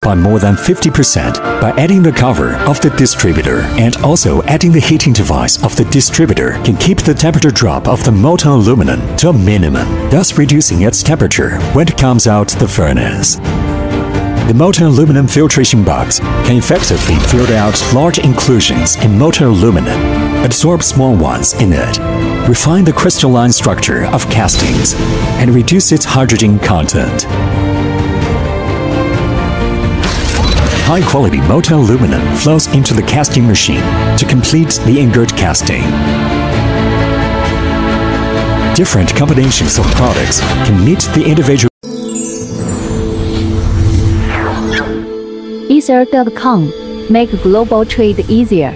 by more than 50% by adding the cover of the distributor, and also adding the heating device of the distributor can keep the temperature drop of the molten aluminum to a minimum, thus reducing its temperature when it comes out the furnace. The molten aluminum filtration box can effectively filter out large inclusions in molten aluminum, absorb small ones in it, refine the crystalline structure of castings, and reduce its hydrogen content. High-quality molten aluminum flows into the casting machine to complete the ingot casting. Different combinations of products can meet the individual. Ether.com. Make global trade easier.